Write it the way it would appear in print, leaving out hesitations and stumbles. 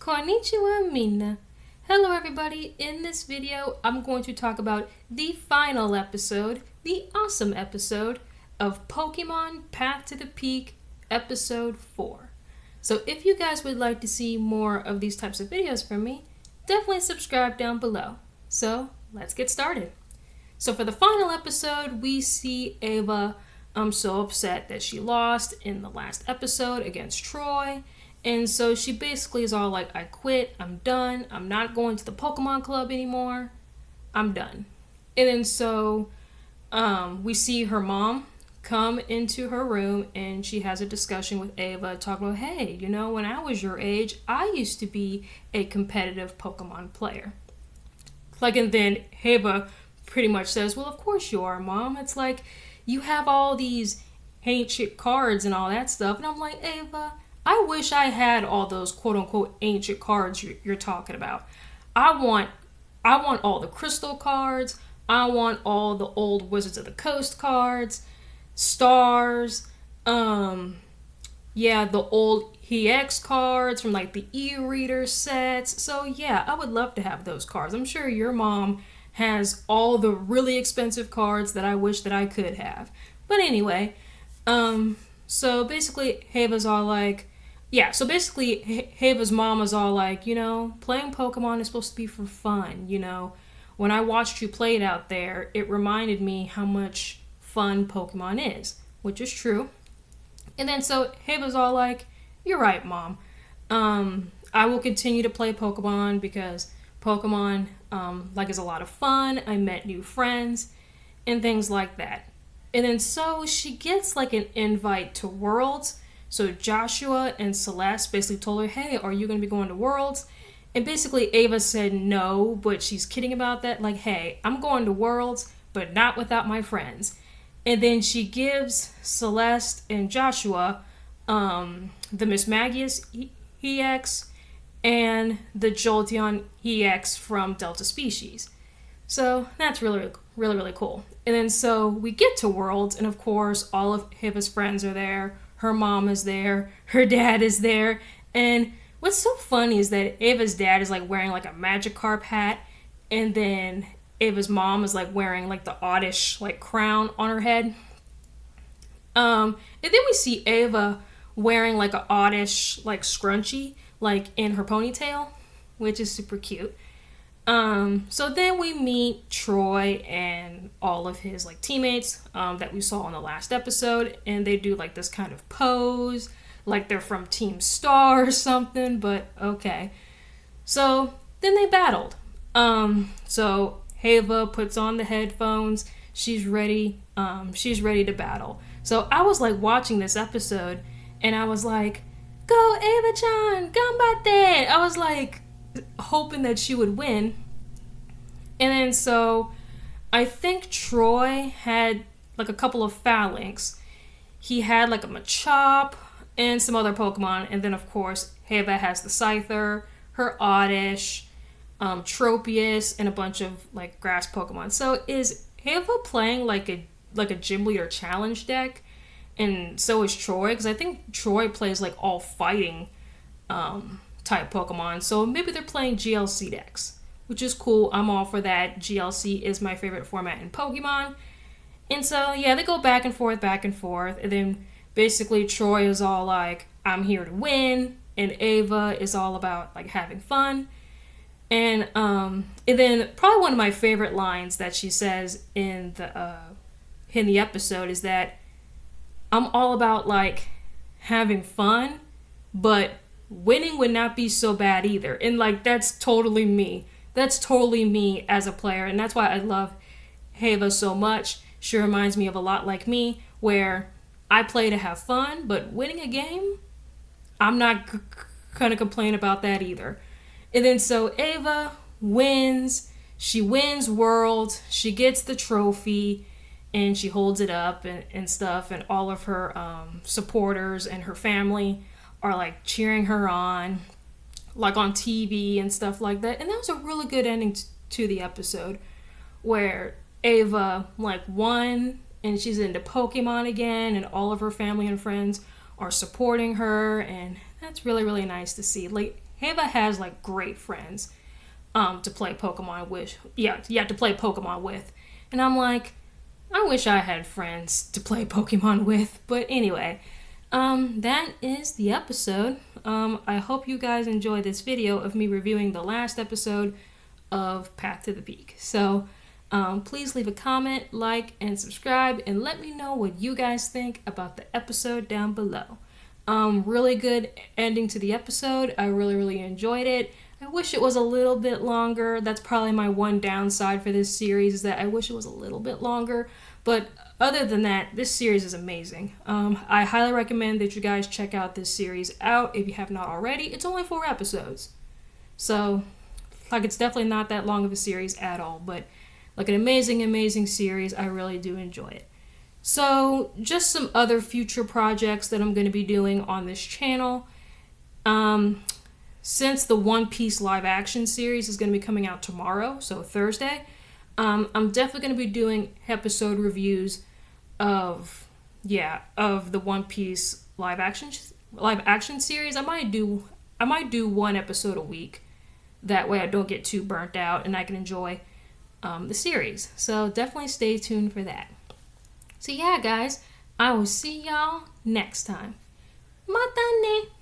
Konnichiwa Minna. Hello everybody, in this video I'm going to talk about the final episode, the awesome episode of Pokemon Path to the Peak episode 4. So if you guys would like to see more of these types of videos from me, definitely subscribe down below. So let's get started. So for the final episode, we see Ava so upset that she lost in the last episode against Troy. And so she basically is all like, I quit, I'm done, I'm not going to the Pokemon Club anymore, I'm done. And then so we see her mom come into her room and she has a discussion with Ava talking about, hey, when I was your age, I used to be a competitive Pokemon player. And then Ava pretty much says, well, of course you are, Mom. It's like, you have all these ancient cards and all that stuff. And I'm like, Ava, I wish I had all those quote-unquote ancient cards you're talking about. I want all the crystal cards. I want all the old Wizards of the Coast cards, stars, the old EX cards from like the e-reader sets. So yeah, I would love to have those cards. I'm sure your mom has all the really expensive cards that I wish that I could have. But anyway, so basically Ava's all like, Ava's mom was all like, playing Pokemon is supposed to be for fun, When I watched you play it out there, it reminded me how much fun Pokemon is, which is true. And then so Ava's all like, you're right, Mom. I will continue to play Pokemon because Pokemon, is a lot of fun. I met new friends and things like that. And then so she gets like an invite to Worlds. So Joshua and Celeste basically told her, hey, are you going to be going to Worlds? And basically Ava said no, but she's kidding about that. Like, hey, I'm going to Worlds, but not without my friends. And then she gives Celeste and Joshua the Mismagius EX and the Jolteon EX from Delta Species. So that's really, really, really cool. And then so we get to Worlds, and of course all of Ava's friends are there. Her mom is there. Her dad is there. And what's so funny is that Ava's dad is like wearing like a Magikarp hat. And then Ava's mom is like wearing like the Oddish like crown on her head. And then we see Ava wearing like a Oddish like scrunchie like in her ponytail, which is super cute. So then we meet Troy and all of his like teammates that we saw in the last episode, and they do like this kind of pose, like they're from Team Star or something, but okay. So then they battled. So Ava puts on the headphones, she's ready to battle. So I was like watching this episode and I was like, go Ava-chan, ganbatte! I was like hoping that she would win. And then so I think Troy had like a couple of phalanx. He had like a Machop and some other Pokemon. And then of course Ava has the Scyther, her Oddish, Tropius, and a bunch of like grass Pokemon. So is Ava playing like a gym leader challenge deck? And so is Troy, because I think Troy plays like all fighting type Pokemon. So maybe they're playing GLC decks, which is cool. I'm all for that. GLC is my favorite format in Pokemon. And so, yeah, they go back and forth. And then basically Troy is all like, I'm here to win. And Ava is all about like having fun. And then probably one of my favorite lines that she says in the episode is that I'm all about like having fun, but winning would not be so bad either. And like that's totally me. That's totally me as a player, and that's why I love Ava so much. She reminds me of a lot like me, where I play to have fun, but winning a game, I'm not gonna complain about that either. And then so Ava wins. She wins Worlds. She gets the trophy. And she holds it up and stuff, and all of her supporters and her family are like cheering her on, like on TV and stuff like that. And that was a really good ending to the episode, where Ava like won and she's into Pokemon again, and all of her family and friends are supporting her, and that's really, really nice to see. Like Heva has like great friends to play Pokemon with. Yeah, to play Pokemon with. And I'm like, I wish I had friends to play Pokemon with. But anyway, that is the episode. I hope you guys enjoyed this video of me reviewing the last episode of Path to the Peak. So please leave a comment, like, and subscribe, and let me know what you guys think about the episode down below. Really good ending to the episode. I really enjoyed it. I wish it was a little bit longer. That's probably my one downside for this series, is that I wish it was a little bit longer. But other than that, this series is amazing. I highly recommend that you guys check out this series out if you have not already. It's only 4 episodes. So, like, it's definitely not that long of a series at all. But, like, an amazing series. I really do enjoy it. So, just some other future projects that I'm going to be doing on this channel. Since the One Piece live action series is going to be coming out tomorrow, so Thursday, I'm definitely going to be doing episode reviews of the One Piece live action series. I might do 1 episode a week. That way I don't get too burnt out and I can enjoy the series. So definitely stay tuned for that. So yeah, guys, I will see y'all next time. Mata ne!